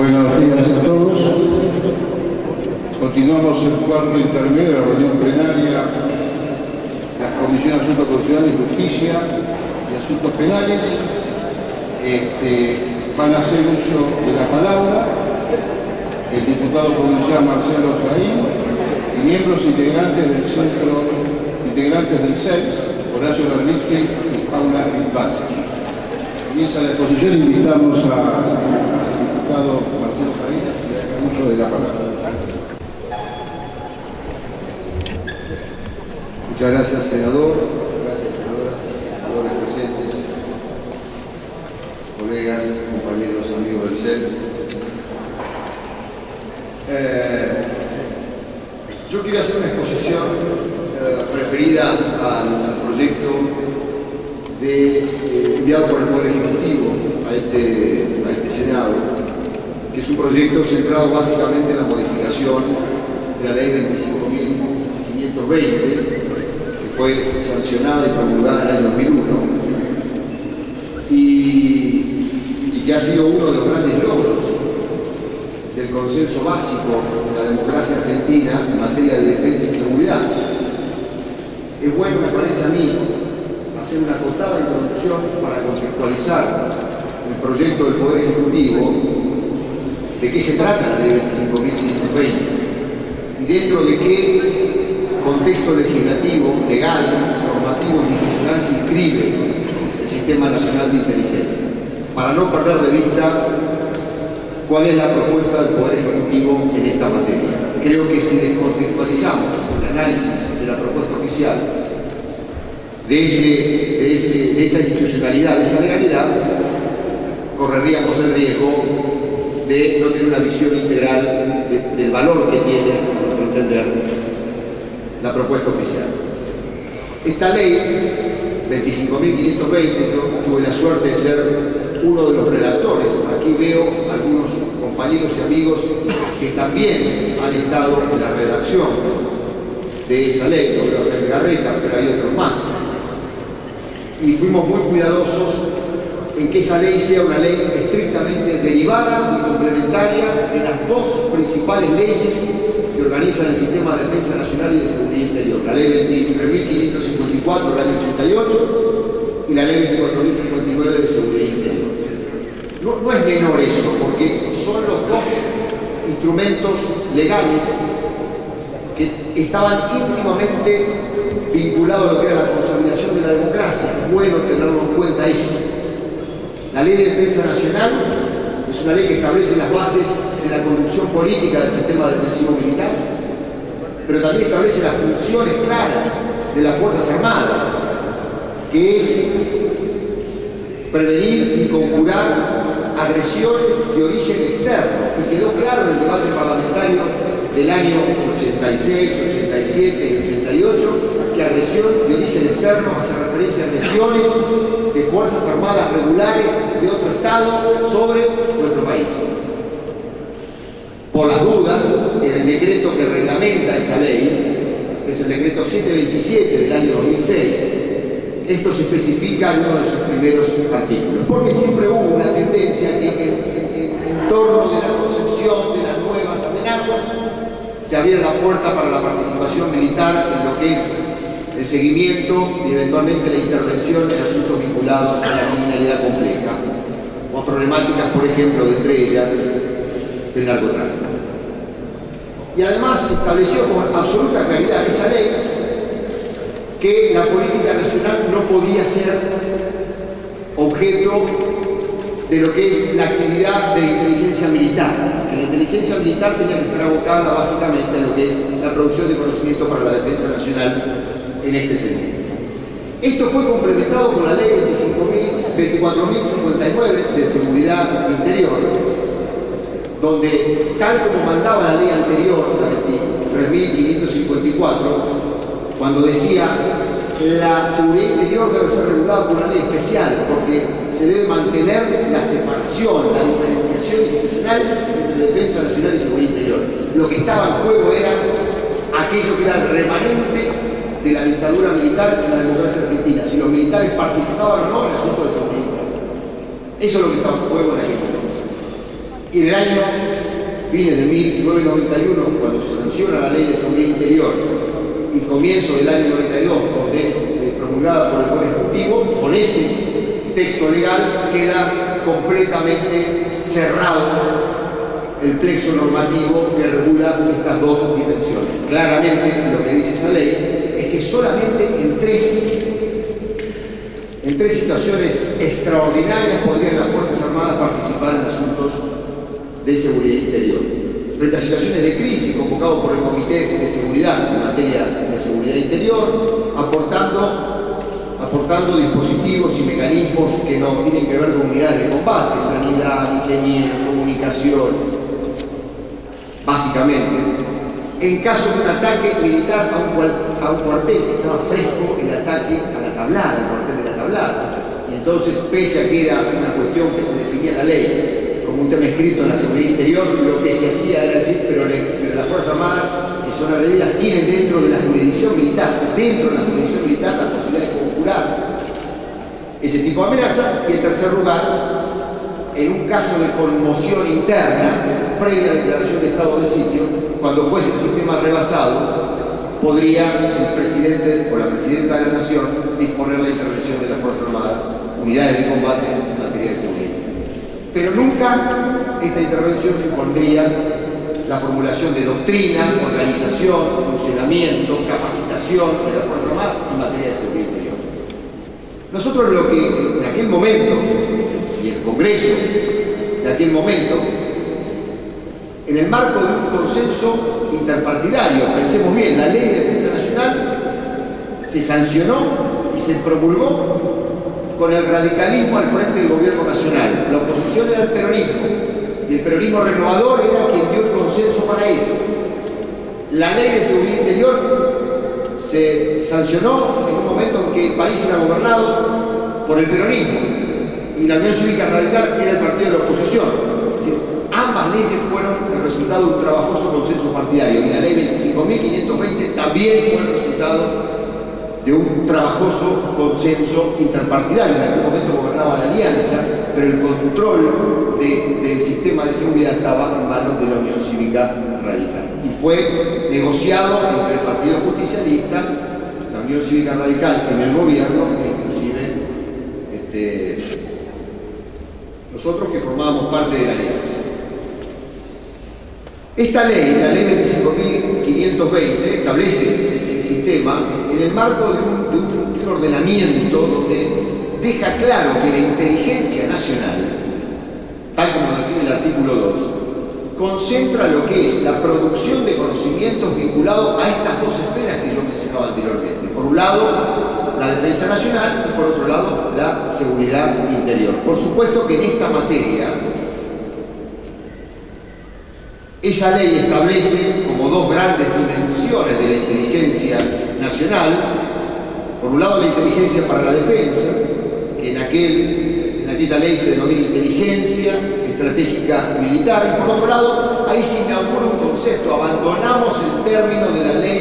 Buenos días a todos. Continuamos el cuarto intermedio de la reunión plenaria de las Comisiones de Asuntos Constitucionales y Justicia y Asuntos Penales. Van a hacer uso de la palabra el diputado provincial Marcelo Jaín y miembros integrantes del CELS, Horacio Berlitsky y Paula Ritvatsky. Comienza la exposición, invitamos al diputado Marcelo Jaín y al uso de la palabra. Muchas gracias, senador. Gracias, senadoras, senadores presentes, colegas, compañeros, amigos del CELS. Yo quiero hacer una exposición referida al proyecto enviado por el Poder Ejecutivo a este Senado, que es un proyecto centrado básicamente en la modificación de la Ley 25.520, que fue sancionada y promulgada en el año 2001, y que ha sido uno de los grandes logros del consenso básico de la democracia argentina en materia de defensa y seguridad. Es bueno, me parece a mí, hacer una acotada introducción para contextualizar el proyecto del Poder Ejecutivo, de qué se trata la Ley 25.520 y dentro de qué contexto legislativo, legal, normativo y institucional se inscribe el Sistema Nacional de Inteligencia, para no perder de vista cuál es la propuesta del Poder Ejecutivo en esta materia. Creo que si descontextualizamos el análisis de la propuesta oficial de esa institucionalidad, de esa legalidad, correríamos el riesgo de no tener una visión integral del valor que tiene, a nuestro entender, la propuesta oficial. Esta ley, 25.520, yo tuve la suerte de ser uno de los redactores. Aquí veo algunos compañeros y amigos que también han estado en la redacción de esa ley, no veo a René Garreta, pero hay otros más. Y fuimos muy cuidadosos en que esa ley sea una ley estrictamente derivada y complementaria de las dos principales leyes que organizan el Sistema de Defensa Nacional y de Seguridad Interior, la Ley 23.554 del año 88 y la Ley 24.059 de Seguridad Interior. No es menor eso, porque son los dos instrumentos legales que estaban íntimamente vinculados a lo que era la consolidación de la democracia. Es bueno tenerlo en cuenta eso. La Ley de Defensa Nacional es una ley que establece las bases de la conducción política del sistema defensivo militar, pero también establece las funciones claras de las Fuerzas Armadas, que es prevenir y conjurar agresiones de origen externo. Y quedó claro en el debate parlamentario del año 86, 87 y 88 que agresión de origen externo hace referencia a agresiones de Fuerzas Armadas regulares de otro Estado sobre nuestro país. Por las dudas, en el decreto que reglamenta esa ley, que es el decreto 727 del año 2006, esto se especifica en uno de sus primeros artículos, porque siempre hubo una tendencia que en torno de la concepción de las nuevas amenazas se abriera la puerta para la participación militar en lo que es el seguimiento y eventualmente la intervención en asuntos vinculados a la criminalidad compleja o a problemáticas, por ejemplo, entre ellas del narcotráfico. Y además estableció con absoluta claridad esa ley que la política nacional no podía ser objeto de lo que es la actividad de la inteligencia militar, que la inteligencia militar tenía que estar abocada básicamente a lo que es la producción de conocimiento para la defensa nacional en este sentido. Esto fue complementado con la ley 24.059 de Seguridad Interior, donde, tal como mandaba la ley anterior, la 23.554, cuando decía la seguridad interior debe ser regulada por una ley especial, porque se debe mantener la separación, la diferenciación institucional entre defensa nacional y seguridad interior. Lo que estaba en juego era aquello que era el remanente de la dictadura militar en la democracia argentina, si los militares participaban o no en el asunto de seguridad. Eso es lo que estaba en juego en aquel momento. Y en el año, fines de 1991, cuando se sanciona la Ley de Seguridad Interior, y comienzo del año 92, donde es promulgada por el Poder Ejecutivo, con ese texto legal queda completamente cerrado el plexo normativo que regula estas dos dimensiones. Claramente lo que dice esa ley es que solamente en tres situaciones extraordinarias podrían las Fuerzas Armadas participar en asuntos de seguridad interior. Frente a situaciones de crisis convocados por el Comité de Seguridad en materia de seguridad interior, aportando dispositivos y mecanismos que no tienen que ver con unidades de combate, sanidad, ingenieros, comunicaciones, básicamente. En caso de un ataque militar a un cuartel, que estaba fresco el ataque a la tablada, el cuartel de la tablada, y entonces, pese a que era una cuestión que se definía en la ley como un tema escrito en la seguridad interior, lo que se hacía era decir, pero las Fuerzas Armadas, que son agredidas, tienen dentro de la jurisdicción militar, la posibilidad de conjurar ese tipo de amenaza. Y en tercer lugar, en un caso de conmoción interna, previa declaración de estado de sitio, cuando fuese el sistema rebasado, podría el presidente o la presidenta de la Nación disponer la intervención de las Fuerzas Armadas, unidades de combate en materia de seguridad. Pero nunca esta intervención supondría la formulación de doctrina, organización, funcionamiento, capacitación de las Fuerzas Armadas en materia de seguridad interior. Nosotros lo que en aquel momento, y el Congreso de aquel momento, en el marco de un consenso interpartidario, pensemos bien, la Ley de Defensa Nacional se sancionó y se promulgó con el radicalismo al frente del gobierno nacional. La oposición era el peronismo, y el peronismo renovador era quien dio el consenso para ello. La Ley de Seguridad Interior se sancionó en un momento en que el país era gobernado por el peronismo, y la Unión Cívica Radical era el partido de la oposición. Es decir, ambas leyes fueron el resultado de un trabajoso consenso partidario, y la Ley 25.520 también fue el resultado de un trabajoso consenso interpartidario. En aquel momento gobernaba la Alianza, pero el control del sistema de seguridad estaba en manos de la Unión Cívica Radical. Y fue negociado entre el Partido Justicialista, la Unión Cívica Radical en el gobierno, e inclusive nosotros que formábamos parte de la Alianza. Esta ley, la Ley 25.520, establece el sistema en el marco de un ordenamiento donde deja claro que la inteligencia nacional, tal como lo define el artículo 2, concentra lo que es la producción de conocimientos vinculados a estas dos esferas que yo mencionaba anteriormente. Por un lado, la defensa nacional, y por otro lado, la seguridad interior. Por supuesto que en esta materia, esa ley establece como dos grandes dimensiones de la inteligencia nacional. Por un lado, la inteligencia para la defensa, que en aquella ley se denomina inteligencia estratégica militar, y por otro lado, ahí se inaugura un concepto. Abandonamos el término de la ley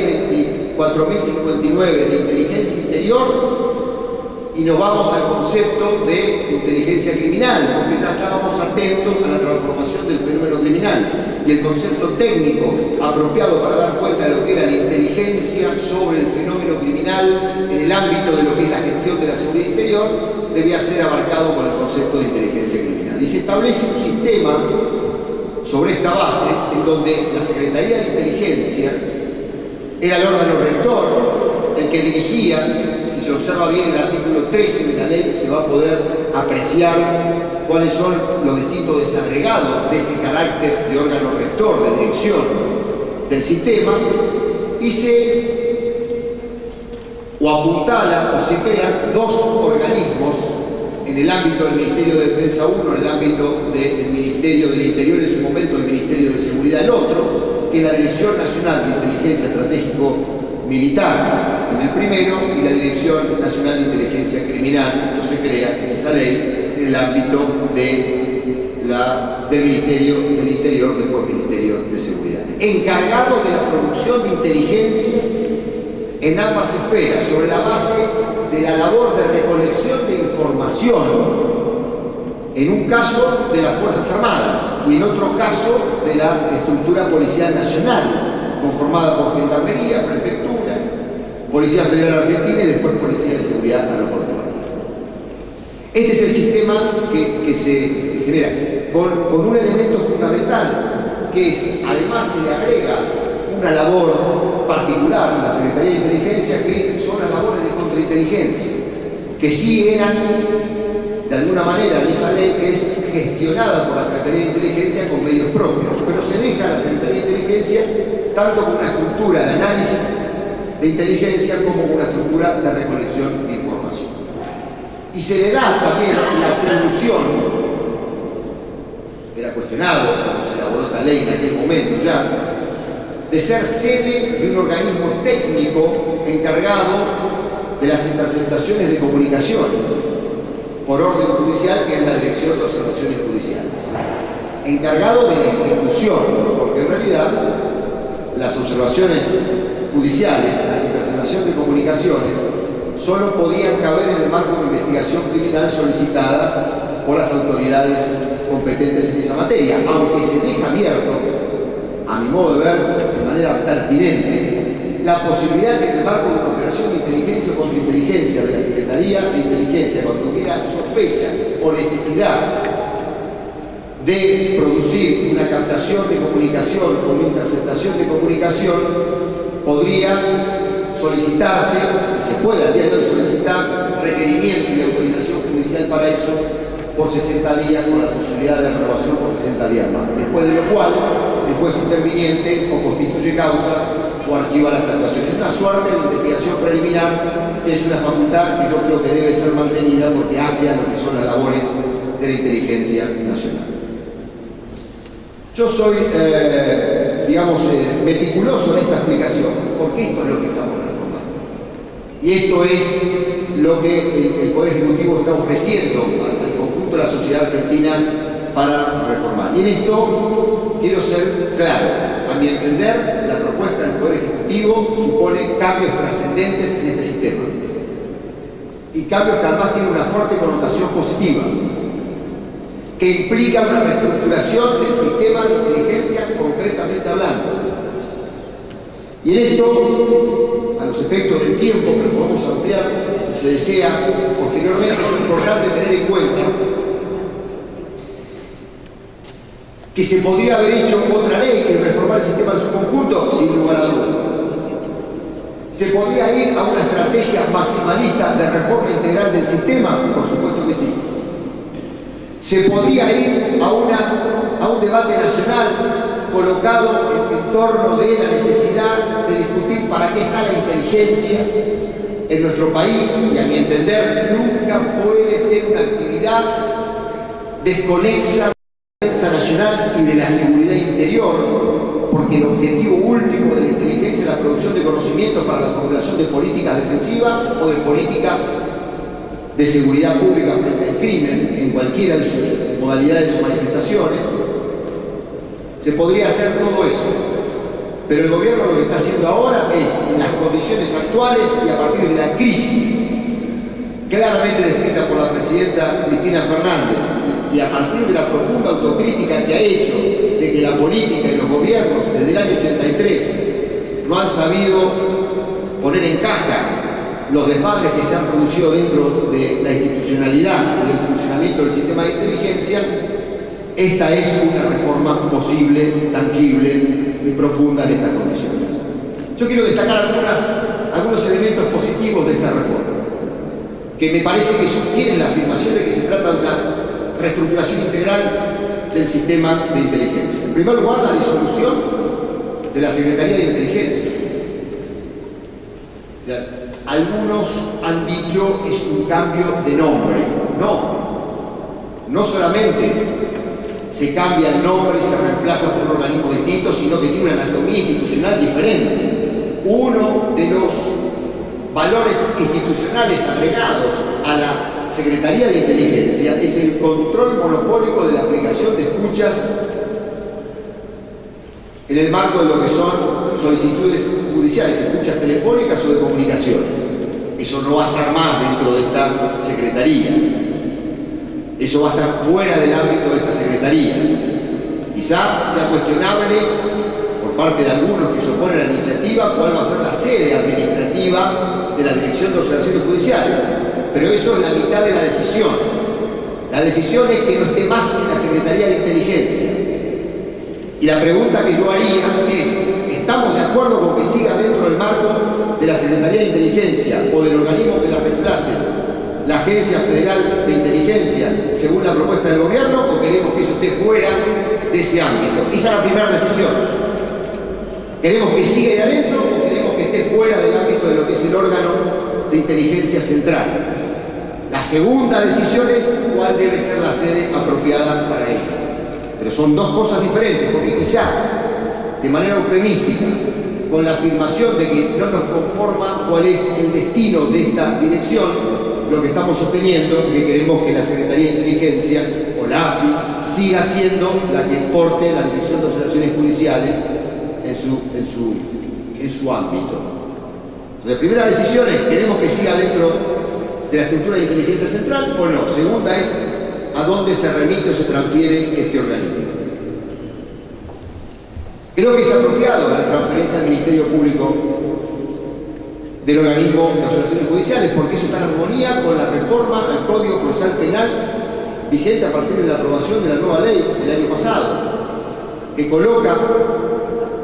24.059 de inteligencia interior y nos vamos al concepto de inteligencia criminal, porque ya estábamos atentos a la transformación del fenómeno criminal, y el concepto técnico apropiado para dar cuenta de lo que era la inteligencia sobre el fenómeno criminal en el ámbito de lo que es la gestión de la seguridad interior debía ser abarcado con el concepto de inteligencia criminal. Y se establece un sistema sobre esta base en donde la Secretaría de Inteligencia era el órgano rector, el que dirigía. Si se observa bien el artículo 13 de la ley, se va a poder apreciar cuáles son los distintos desagregados de ese carácter de órgano rector, de dirección del sistema, y apuntala o se crean dos organismos en el ámbito del Ministerio de Defensa uno, en el ámbito del Ministerio del Interior, en su momento el Ministerio de Seguridad el otro, que es la Dirección Nacional de Inteligencia Estratégico Militar en el primero, y la Dirección Nacional de Inteligencia Criminal. Esto se crea en esa ley en el ámbito del Ministerio del Interior, después Ministerio de Seguridad, encargado de la producción de inteligencia en ambas esferas, sobre la base de la labor de recolección de información En un caso de las Fuerzas Armadas y en otro caso de la estructura policial nacional, conformada por Gendarmería, Prefectura, Policía Federal Argentina y después Policía de Seguridad Aeroportuaria. Este es el sistema que se genera, con un elemento fundamental, que es, además se le agrega una labor particular a la Secretaría de Inteligencia, que son las labores de contrainteligencia, que sí eran, de alguna manera, en esa ley que es gestionada por la Secretaría de Inteligencia con medios propios, pero se deja a la Secretaría de Inteligencia tanto con una estructura de análisis de inteligencia como con una estructura de recolección de información. Y se le da también la atribución, era cuestionado cuando se elaboró esta ley en aquel momento ya, de ser sede de un organismo técnico encargado de las interceptaciones de comunicaciones por orden judicial, que es la Dirección de Observaciones Judiciales, encargado de la ejecución, porque en realidad las observaciones judiciales, las interceptaciones de comunicaciones, solo podían caber en el marco de investigación criminal solicitada por las autoridades competentes en esa materia, aunque se deja abierto, a mi modo de ver, de manera pertinente, la posibilidad de que en el marco de una operación de inteligencia o contrainteligencia de la Secretaría de Inteligencia, cuando hubiera sospecha o necesidad de producir una captación de comunicación o una interceptación de comunicación, podría solicitarse, y se puede al día de hoy solicitar, requerimiento y autorización judicial para eso por 60 días, con la posibilidad de aprobación por 60 días más, después de lo cual el juez interviniente o constituye causa o archiva las actuaciones. Una suerte de investigación preliminar, que es una facultad que yo creo que debe ser mantenida porque hace a lo que son las labores de la inteligencia nacional. Yo soy, meticuloso en esta explicación, porque esto es lo que estamos reformando. Y esto es lo que el Poder Ejecutivo está ofreciendo al conjunto de la sociedad argentina para reformar. Y en esto quiero ser claro. A mi entender, la propuesta del Poder Ejecutivo supone cambios trascendentes en este sistema. Y cambios que además tienen una fuerte connotación positiva, que implica una reestructuración del sistema de inteligencia concretamente hablando. Y en esto, a los efectos del tiempo, que lo podemos ampliar si se desea posteriormente, es importante tener en cuenta que se podría haber hecho otra ley que reformar el sistema en su conjunto, sin lugar a dudas. ¿Se podría ir a una estrategia maximalista de reforma integral del sistema? Por supuesto que sí. ¿Se podría ir a un debate nacional colocado en torno de la necesidad de discutir para qué está la inteligencia en nuestro país? Y a mi entender, nunca puede ser una actividad desconexa de la defensa nacional y de la seguridad interior, porque el objetivo último de la inteligencia es la producción de conocimientos para la formulación de políticas defensivas o de políticas de seguridad pública frente al crimen, en cualquiera de sus modalidades o manifestaciones. Se podría hacer todo eso, pero el gobierno lo que está haciendo ahora es, en las condiciones actuales y a partir de la crisis claramente descrita por la presidenta Cristina Fernández, y a partir de la profunda autocrítica que ha hecho de que la política y los gobiernos desde el año 83 no han sabido poner en caja los desmadres que se han producido dentro de la institucionalidad y del funcionamiento del sistema de inteligencia, esta es una reforma posible, tangible y profunda en estas condiciones. Yo quiero destacar algunos elementos positivos de esta reforma, que me parece que sostienen la afirmación de que se trata de una reestructuración integral del sistema de inteligencia. En primer lugar, la disolución de la Secretaría de Inteligencia. Algunos han dicho es un cambio de nombre. No solamente se cambia el nombre y se reemplaza por un organismo distinto, sino que tiene una anatomía institucional diferente. Uno de los valores institucionales agregados a la Secretaría de Inteligencia es el control monopólico de la aplicación de escuchas en el marco de lo que son solicitudes judiciales, escuchas telefónicas o de comunicaciones. Eso no va a estar más dentro de esta Secretaría. Eso va a estar fuera del ámbito de esta Secretaría. Quizá sea cuestionable por parte de algunos que se oponen a la iniciativa cuál va a ser la sede administrativa de la Dirección de Observaciones Judiciales, pero eso es la mitad de la decisión. La decisión es que no esté más en la Secretaría de Inteligencia. Y la pregunta que yo haría es, ¿estamos de acuerdo con que siga dentro del marco de la Secretaría de Inteligencia o del organismo que la reemplace, la Agencia Federal de Inteligencia, según la propuesta del gobierno, o queremos que eso esté fuera de ese ámbito? Esa es la primera decisión. ¿Queremos que siga ahí adentro o queremos que esté fuera del ámbito de lo que es el órgano de inteligencia central? La segunda decisión es cuál debe ser la sede apropiada para ello. Pero son dos cosas diferentes, porque quizá, de manera eufemística, con la afirmación de que no nos conforma cuál es el destino de esta dirección, lo que estamos sosteniendo es que queremos que la Secretaría de Inteligencia, o la AFI, siga siendo la que porte la Dirección de Observaciones Judiciales en su ámbito. Entonces, primera decisión es, ¿queremos que siga dentro de la estructura de inteligencia central o no? Segunda es, ¿a dónde se remite o se transfiere este organismo? Creo que es apropiado la transferencia al Ministerio Público del organismo de observaciones judiciales, porque eso está en armonía con la reforma al Código Procesal Penal vigente a partir de la aprobación de la nueva ley del año pasado, que coloca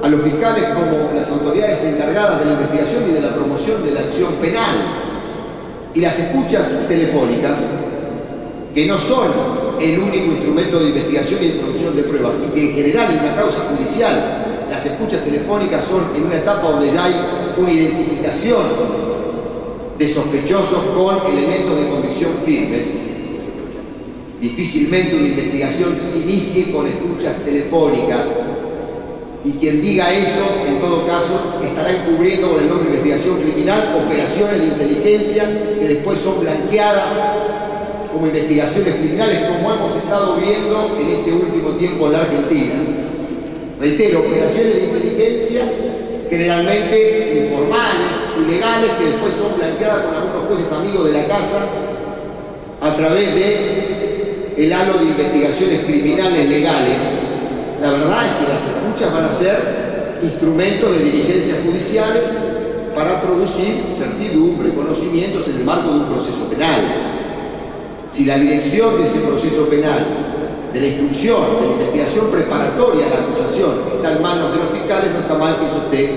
a los fiscales como las autoridades encargadas de la investigación y de la promoción de la acción penal. Y las escuchas telefónicas, que no son el único instrumento de investigación y de producción de pruebas, y que en general en una causa judicial las escuchas telefónicas son en una etapa donde ya hay una identificación de sospechosos con elementos de convicción firmes. Difícilmente una investigación se inicie con escuchas telefónicas, y quien diga eso, en todo caso, estará encubriendo con el nombre de investigación criminal operaciones de inteligencia que después son blanqueadas como investigaciones criminales, como hemos estado viendo en este último tiempo en la Argentina. Reitero, operaciones de inteligencia generalmente informales, ilegales, que después son blanqueadas con algunos jueces amigos de la casa a través de el halo de investigaciones criminales legales. La verdad es que las escuchas van a ser instrumentos de diligencias judiciales para producir certidumbre, conocimientos en el marco de un proceso penal. Si la dirección de ese proceso penal, de la instrucción, de la investigación preparatoria a la acusación, está en manos de los fiscales, no está mal que eso esté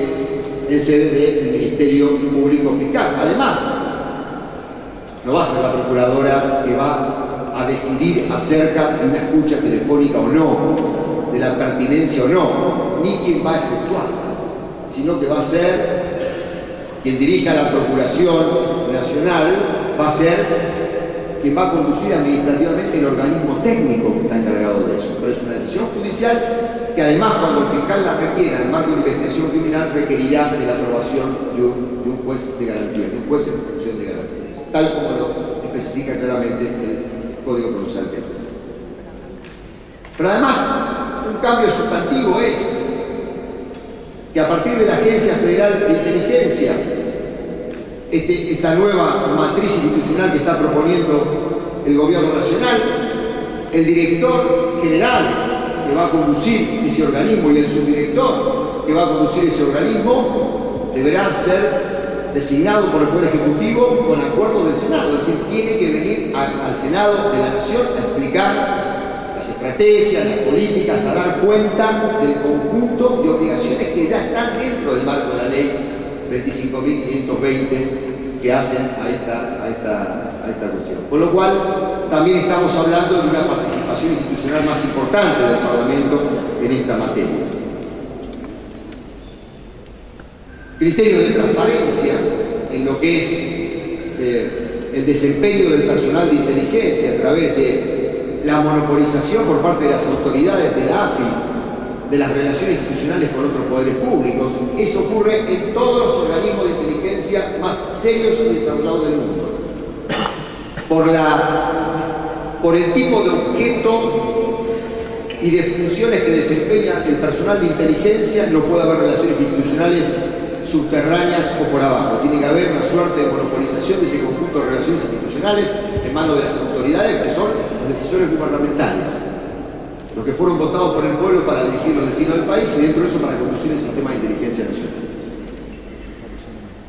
en sede del Ministerio Público Fiscal. Además, no va a ser la procuradora que va a decidir acerca de una escucha telefónica o no, de la pertinencia o no, ni quien va a efectuarla, sino que va a ser quien dirija la Procuración Nacional, va a ser quien va a conducir administrativamente el organismo técnico que está encargado de eso. Pero es una decisión judicial que además, cuando el fiscal la requiera en el marco de investigación criminal, requerirá de la aprobación de un juez de garantía, de un juez en función de garantías, tal como lo especifica claramente el Código Procesal Penal. Pero además, un cambio sustantivo es que a partir de la Agencia Federal de Inteligencia, esta nueva matriz institucional que está proponiendo el Gobierno Nacional, el director general que va a conducir ese organismo y el subdirector que va a conducir ese organismo deberá ser designado por el Poder Ejecutivo con acuerdo del Senado. Es decir, tiene que venir al Senado de la Nación a explicar las estrategias, las políticas, a dar cuenta del conjunto de obligaciones que ya están dentro del marco de la ley 25.520 que hacen a esta cuestión. Con lo cual, también estamos hablando de una participación institucional más importante del Parlamento en esta materia. Criterio de transparencia en lo que es el desempeño del personal de inteligencia a través de la monopolización por parte de las autoridades de la AFI de las relaciones institucionales con otros poderes públicos. Eso ocurre en todos los organismos de inteligencia más serios y desarrollados del mundo. Por el tipo de objeto y de funciones que desempeña el personal de inteligencia, no puede haber relaciones institucionales subterráneas o por abajo. Tiene que haber una suerte de monopolización de ese conjunto de relaciones institucionales en manos de las autoridades, que son los decisores gubernamentales, los que fueron votados por el pueblo para dirigir los destinos del país y dentro de eso para conducir el sistema de inteligencia nacional.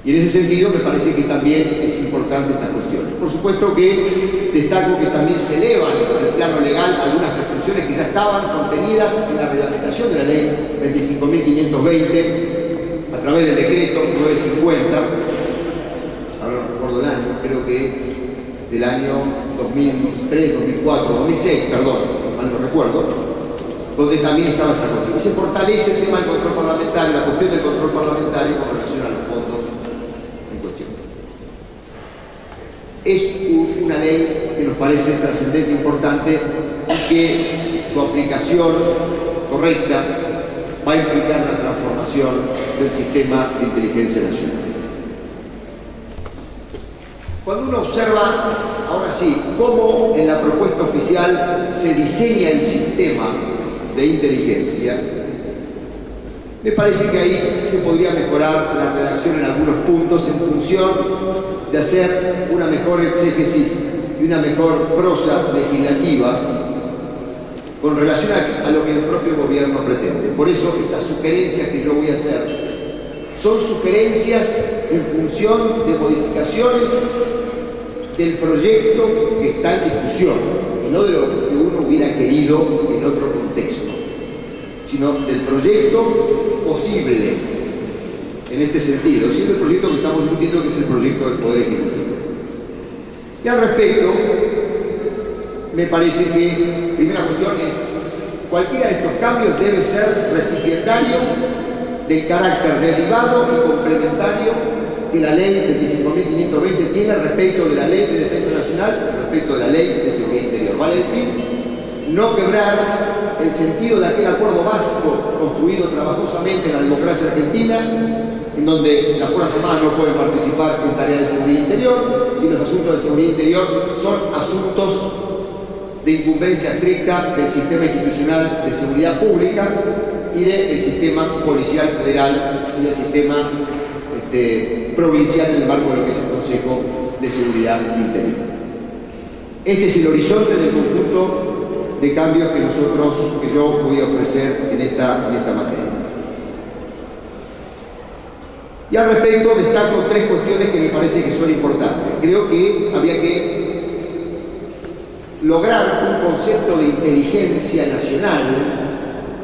Y en ese sentido me parece que también es importante estas cuestiones. Por supuesto que destaco que también se elevan en el plano legal algunas restricciones que ya estaban contenidas en la reglamentación de la ley 25.520 a través del decreto 950, ahora no recuerdo el año, creo que del año 2003, 2004, 2006, perdón, mal no recuerdo, donde también estaba esta cuestión. Y se fortalece el tema del control parlamentario, la cuestión del control parlamentario con relación a los fondos en cuestión. Es una ley que nos parece trascendente e importante y que su aplicación correcta va a implicar una transformación del sistema de inteligencia nacional. Cuando uno observa, ahora sí, cómo en la propuesta oficial se diseña el sistema de inteligencia, me parece que ahí se podría mejorar la redacción en algunos puntos en función de hacer una mejor exégesis y una mejor prosa legislativa con relación a lo que el propio gobierno pretende. Por eso estas sugerencias que yo voy a hacer son sugerencias en función de modificaciones del proyecto que está en discusión, y no de lo que uno hubiera querido en otro contexto, sino del proyecto posible en este sentido, siendo el proyecto que estamos discutiendo, que es el proyecto del Poder Ejecutivo. Y al respecto, me parece que, primera cuestión es, cualquiera de estos cambios debe ser recipientario del carácter derivado y complementario que la ley 25.520 tiene respecto de la ley de defensa nacional y respecto de la ley de seguridad interior. Vale decir, no quebrar el sentido de aquel acuerdo básico construido trabajosamente en la democracia argentina, en donde las Fuerzas Armadas no pueden participar en tareas de seguridad interior y los asuntos de seguridad interior son asuntos de incumbencia estricta del sistema institucional de seguridad pública y del sistema policial federal y del sistema provincial en el marco de lo que es el Consejo de Seguridad Interior. Este es el horizonte del conjunto de cambios que yo voy a ofrecer en esta materia. Y al respecto destaco tres cuestiones que me parece que son importantes. Creo que habría que lograr un concepto de inteligencia nacional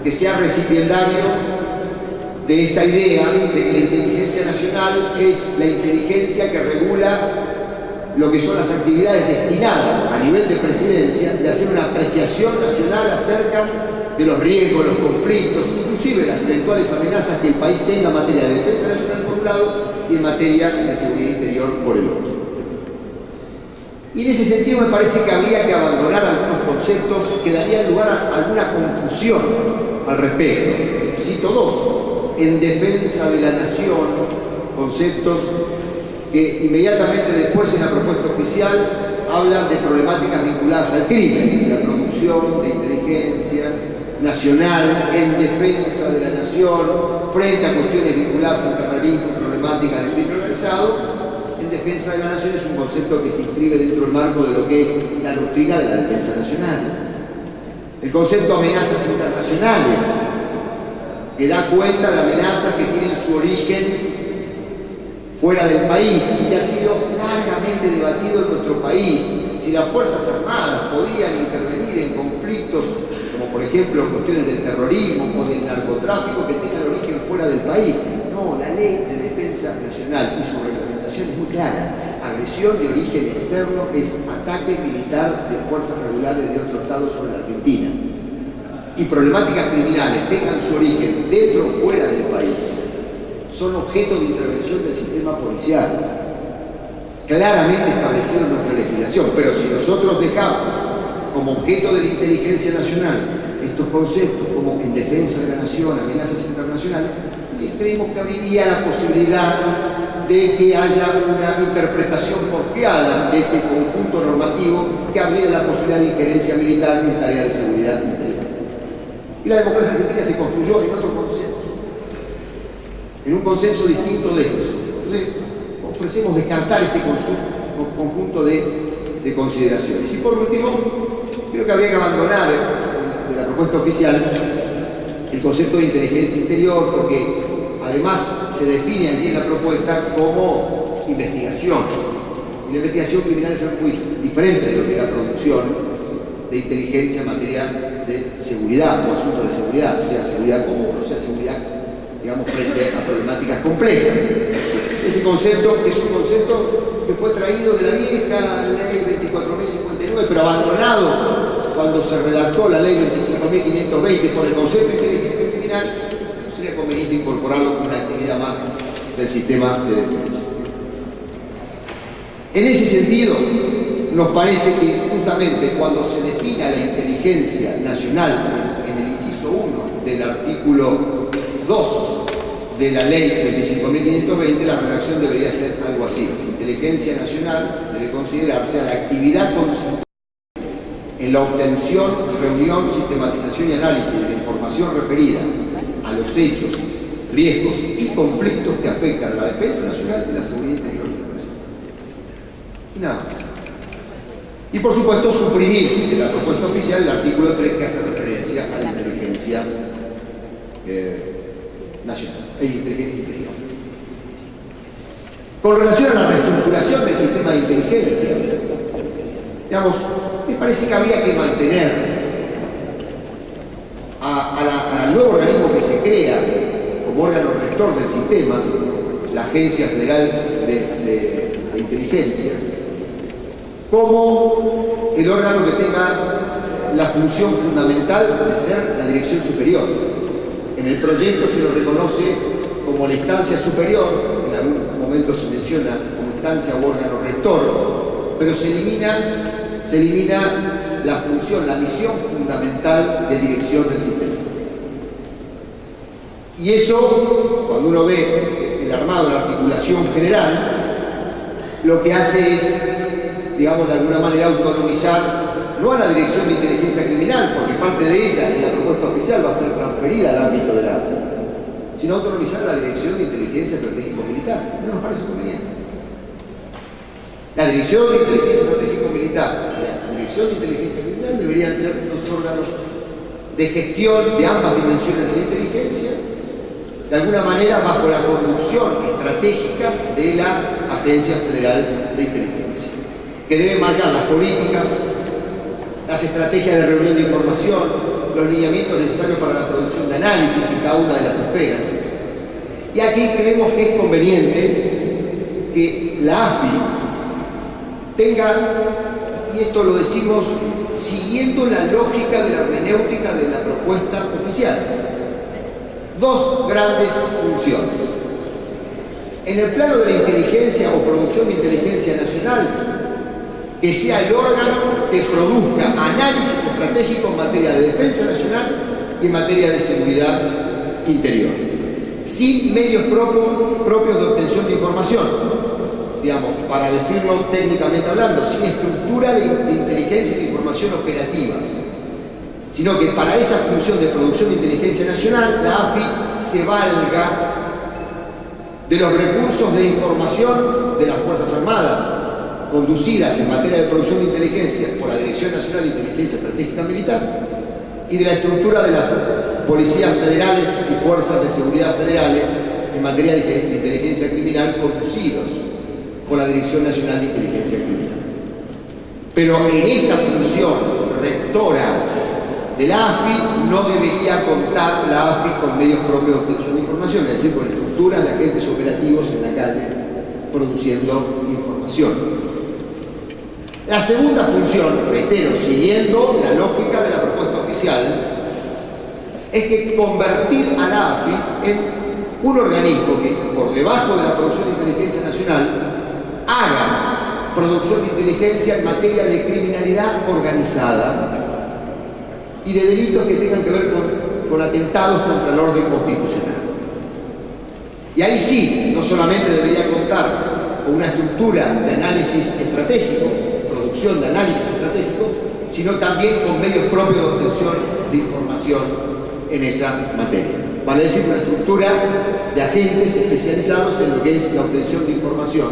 que sea recipiendario de esta idea de que la inteligencia nacional es la inteligencia que regula lo que son las actividades destinadas a nivel de presidencia de hacer una apreciación nacional acerca de los riesgos, los conflictos, inclusive las eventuales amenazas que el país tenga en materia de defensa nacional por un lado y en materia de seguridad interior por el otro. Y en ese sentido me parece que habría que abandonar algunos conceptos que darían lugar a alguna confusión al respecto. Cito dos: en defensa de la nación, conceptos que inmediatamente después en la propuesta oficial hablan de problemáticas vinculadas al crimen, la producción de inteligencia nacional en defensa de la nación frente a cuestiones vinculadas al terrorismo, problemáticas del crimen organizado. En defensa de la nación es un concepto que se inscribe dentro del marco de lo que es la doctrina de la defensa nacional. El concepto de amenazas internacionales, que da cuenta de amenazas que tienen su origen fuera del país y que ha sido largamente debatido en nuestro país, si las Fuerzas Armadas podían intervenir en conflictos como por ejemplo cuestiones del terrorismo o del narcotráfico que tengan origen fuera del país. No, la ley de defensa nacional y su reglamentación es muy clara. Agresión de origen externo es ataque militar de fuerzas regulares de otro Estado sobre la Argentina. Y problemáticas criminales tengan su origen dentro o fuera del país, son objeto de intervención del sistema policial, claramente establecido en nuestra legislación. Pero si nosotros dejamos como objeto de la inteligencia nacional estos conceptos como en defensa de la nación, amenazas internacionales, creemos que abriría la posibilidad de que haya una interpretación porfiada de este conjunto normativo que abriera la posibilidad de injerencia militar en tareas de seguridad interior. Y la democracia argentina se construyó en otro consenso. en un consenso distinto de estos. Entonces, ofrecemos descartar este conjunto de consideraciones. Y por último, creo que habría que abandonar de la propuesta oficial el concepto de inteligencia interior, porque además se define allí en la propuesta como investigación. Y la investigación criminal es algo muy diferente de lo que es la producción de inteligencia en materia de seguridad o asuntos de seguridad, sea seguridad común o sea seguridad, digamos, frente a problemáticas complejas. Ese concepto es un concepto que fue traído de la vieja ley 24.059, pero abandonado cuando se redactó la ley 25.520 por el concepto de inteligencia criminal. Sería conveniente incorporarlo como una actividad más del sistema de defensa. En ese sentido, nos parece que justamente cuando se defina la inteligencia nacional en el inciso 1 del artículo 2 de la ley 25.520, la redacción debería ser algo así. Inteligencia nacional debe considerarse a la actividad consistente en la obtención, reunión, sistematización y análisis de la información referida a los hechos, riesgos y conflictos que afectan a la defensa nacional y la seguridad interior de la nación. Y nada más. Y por supuesto suprimir de la propuesta oficial el artículo 3 que hace referencia a la inteligencia nacional, a la inteligencia interior. Con relación a la reestructuración del sistema de inteligencia, digamos, me parece que habría que mantener al nuevo organismo que se crea como órgano rector del sistema, la Agencia Federal de Inteligencia, como el órgano que tenga la función fundamental de ser la dirección superior. En el proyecto se lo reconoce como la instancia superior, en algún momento se menciona como instancia o órgano rector, pero se elimina la función, la misión fundamental de dirección del sistema. Y eso, cuando uno ve el armado, la articulación general, lo que hace es, digamos, de alguna manera autonomizar, no a la Dirección de Inteligencia Criminal, porque parte de ella en la propuesta oficial va a ser transferida al ámbito de la AFI, sino autonomizar a la Dirección de Inteligencia Estratégico-Militar. No nos parece conveniente. La Dirección de Inteligencia Estratégico-Militar y la Dirección de Inteligencia Criminal deberían ser dos órganos de gestión de ambas dimensiones de la inteligencia, de alguna manera bajo la conducción estratégica de la Agencia Federal de Inteligencia, que debe marcar las políticas, las estrategias de reunión de información, los lineamientos necesarios para la producción de análisis en cada una de las esferas. Y aquí creemos que es conveniente que la AFI tenga, y esto lo decimos siguiendo la lógica de la hermenéutica de la propuesta oficial, dos grandes funciones. En el plano de la inteligencia o producción de inteligencia nacional, que sea el órgano que produzca análisis estratégico en materia de defensa nacional y en materia de seguridad interior, sin medios propios de obtención de información, digamos, para decirlo técnicamente hablando, sin estructura de inteligencia y de información operativas, sino que para esa función de producción de inteligencia nacional, la AFI se valga de los recursos de información de las Fuerzas Armadas, conducidas en materia de producción de inteligencia por la Dirección Nacional de Inteligencia Estratégica Militar, y de la estructura de las policías federales y fuerzas de seguridad federales en materia de inteligencia criminal, conducidos por la Dirección Nacional de Inteligencia Criminal. Pero en esta función rectora de la AFI no debería contar la AFI con medios propios de obtención de información, es decir, con estructuras de agentes operativos en la calle produciendo información. La segunda función, reitero, siguiendo la lógica de la propuesta oficial, es que convertir a la AFI en un organismo que, por debajo de la producción de inteligencia nacional, haga producción de inteligencia en materia de criminalidad organizada y de delitos que tengan que ver con atentados contra el orden constitucional. Y ahí sí, no solamente debería contar con una estructura de análisis estratégico, producción de análisis estratégico, sino también con medios propios de obtención de información en esa materia. Vale decir, una estructura de agentes especializados en lo que es la obtención de información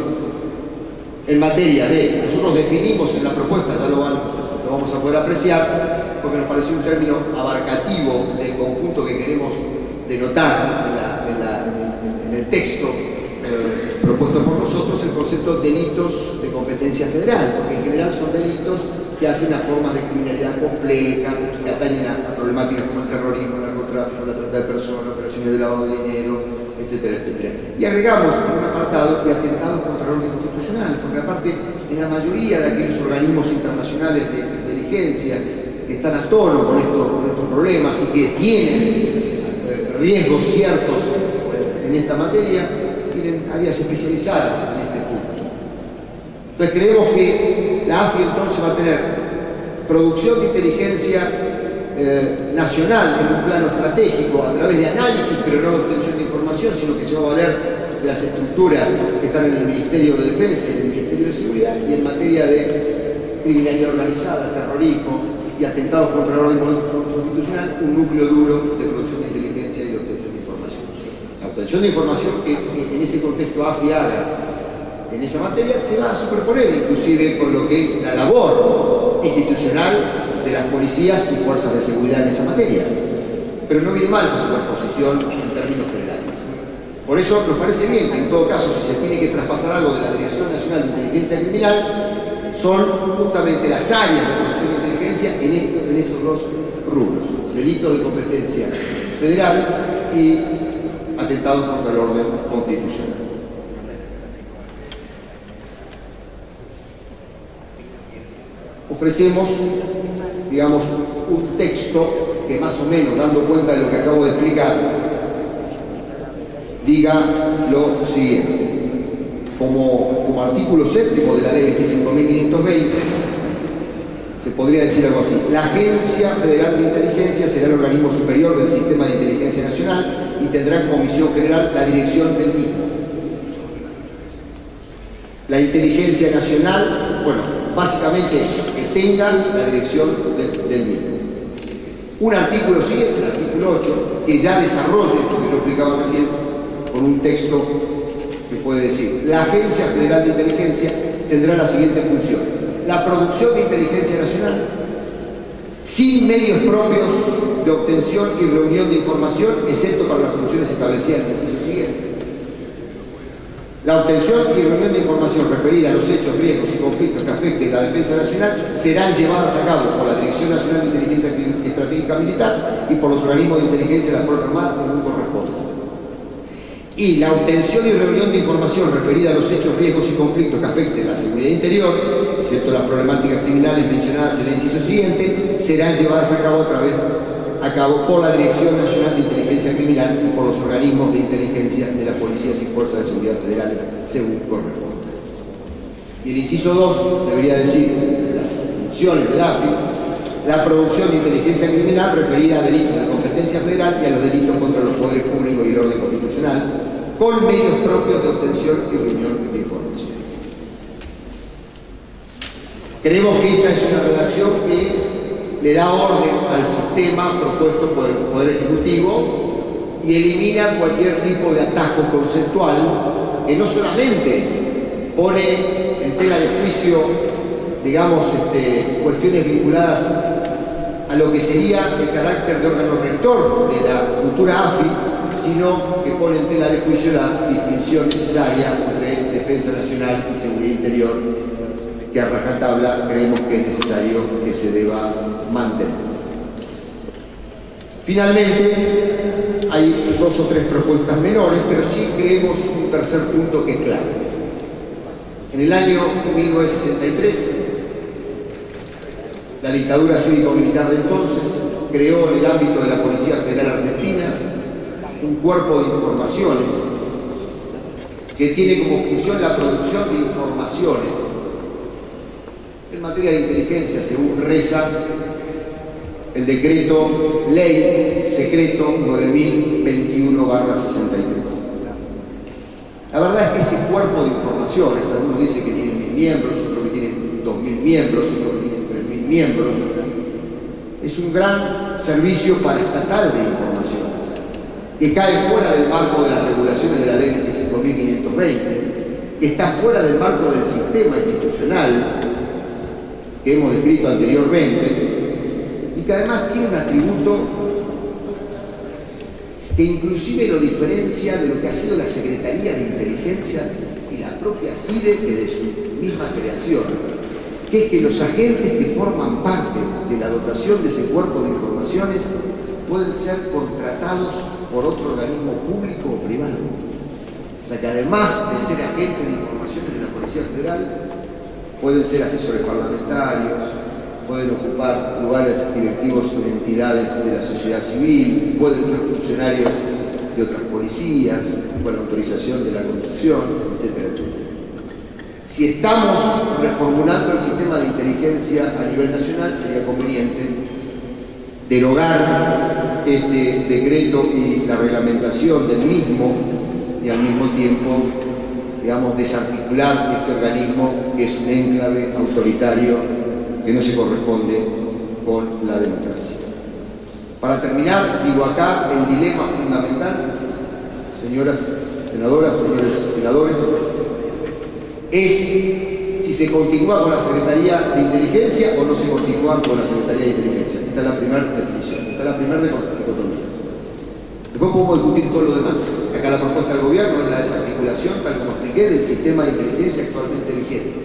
en materia de, nosotros definimos en la propuesta, ya lo vamos a poder apreciar, porque nos pareció un término abarcativo del conjunto que queremos denotar en el texto propuesto por nosotros, el concepto de delitos de competencia federal, porque en general son delitos que hacen a formas de criminalidad compleja, que atañen a problemáticas como el terrorismo, el narcotráfico, la trata de personas, operaciones de lavado de dinero, etcétera, etcétera. Y agregamos un apartado de atentados contra el orden constitucional, porque aparte en la mayoría de aquellos organismos internacionales de inteligencia que están a tono con estos problemas y que tienen riesgos ciertos en esta materia, tienen áreas especializadas en este punto. Entonces creemos que la AFI entonces va a tener producción de inteligencia nacional en un plano estratégico a través de análisis, pero no de obtención de información, sino que se va a valer de las estructuras que están en el Ministerio de Defensa y en el Ministerio de Seguridad, y en materia de criminalidad organizada, terrorismo y atentados contra el orden constitucional, un núcleo duro de producción de inteligencia y de obtención de información. La obtención de información que en ese contexto AFI haga en esa materia se va a superponer inclusive con lo que es la labor institucional de las policías y fuerzas de seguridad en esa materia. Pero no viene mal esa superposición en términos generales. Por eso nos parece bien que en todo caso, si se tiene que traspasar algo de la Dirección Nacional de Inteligencia Criminal, son justamente las áreas de producción de inteligencia en estos dos rubros: delitos de competencia federal y atentados contra el orden constitucional. Ofrecemos, digamos, un texto que más o menos, dando cuenta de lo que acabo de explicar, diga lo siguiente. Como artículo séptimo de la ley 25.520, se podría decir algo así: la Agencia Federal de Inteligencia será el organismo superior del Sistema de Inteligencia Nacional y tendrá como misión general la dirección del mismo. La inteligencia nacional, bueno, básicamente eso, que tenga la dirección del mismo. Un artículo siguiente, el artículo 8, que ya desarrolla esto que yo explicaba recién, con un texto que puede decir: la Agencia Federal de Inteligencia tendrá la siguiente función: la producción de inteligencia nacional, sin medios propios de obtención y reunión de información, excepto para las funciones establecidas en el inciso siguiente. La obtención y reunión de información referida a los hechos, riesgos y conflictos que afecten la defensa nacional serán llevadas a cabo por la Dirección Nacional de Inteligencia Estratégica Militar y por los organismos de inteligencia de las Fuerzas Armadas según corresponda. Y la obtención y reunión de información referida a los hechos, riesgos y conflictos que afecten la seguridad interior, excepto las problemáticas criminales mencionadas en el inciso siguiente, serán llevadas a cabo por la Dirección Nacional de Inteligencia Criminal y por los organismos de inteligencia de las policías y fuerzas de seguridad federales según corresponda. Y el inciso 2 debería decir: las funciones del AFI, la producción de inteligencia criminal referida a delitos de competencia federal y a los delitos contra los poderes públicos y el orden constitucional, con medios propios de obtención y reunión de información. Creemos que esa es una redacción que le da orden al sistema propuesto por el Poder Ejecutivo y elimina cualquier tipo de atajo conceptual que no solamente pone en tela de juicio, digamos, cuestiones vinculadas a lo que sería el carácter de órgano rector de la futura AFI, sino que pone en tela de juicio la distinción necesaria entre defensa nacional y seguridad interior, que a rajatabla creemos que es necesario que se deba mantener. Finalmente, hay 2 o 3 propuestas menores, pero sí creemos un tercer punto que es clave. En el año 1963, la dictadura cívico-militar de entonces creó en el ámbito de la Policía Federal Argentina un cuerpo de informaciones que tiene como función la producción de informaciones en materia de inteligencia, según reza el decreto ley secreto 9021/63. La verdad es que ese cuerpo de informaciones, algunos dicen que tiene 1000 miembros, otros que tienen 2000 miembros, otros que tienen 3000 miembros, es un gran servicio paraestatal de información, que cae fuera del marco de las regulaciones de la ley 25.520, que está fuera del marco del sistema institucional que hemos descrito anteriormente, y que además tiene un atributo que inclusive lo diferencia de lo que ha sido la Secretaría de Inteligencia y la propia CIDE desde su misma creación, que es que los agentes que forman parte de la dotación de ese cuerpo de informaciones pueden ser contratados por otro organismo público o privado. O sea que además de ser agentes de informaciones de la Policía Federal, pueden ser asesores parlamentarios, pueden ocupar lugares directivos en entidades de la sociedad civil, pueden ser funcionarios de otras policías, con la autorización de la Constitución, etcétera, etcétera. Si estamos reformulando el sistema de inteligencia a nivel nacional, sería conveniente derogar este decreto y la reglamentación del mismo y al mismo tiempo, digamos, desarticular este organismo que es un enclave autoritario que no se corresponde con la democracia. Para terminar, digo acá el dilema fundamental, señoras senadoras, señores senadores, es si se continúa con la Secretaría de Inteligencia o no se continúa con la Secretaría de Inteligencia. Esta es la primera definición, esta es la primera dicotomía. Después podemos discutir todo lo demás. Acá la propuesta del gobierno es la desarticulación, tal como expliqué, del sistema de inteligencia actualmente vigente.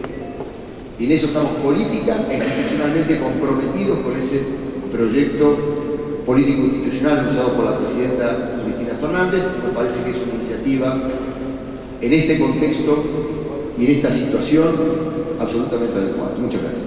Y en eso estamos política e institucionalmente comprometidos con ese proyecto político-institucional anunciado por la presidenta Cristina Fernández. Me parece que es una iniciativa en este contexto y en esta situación absolutamente adecuada. Muchas gracias.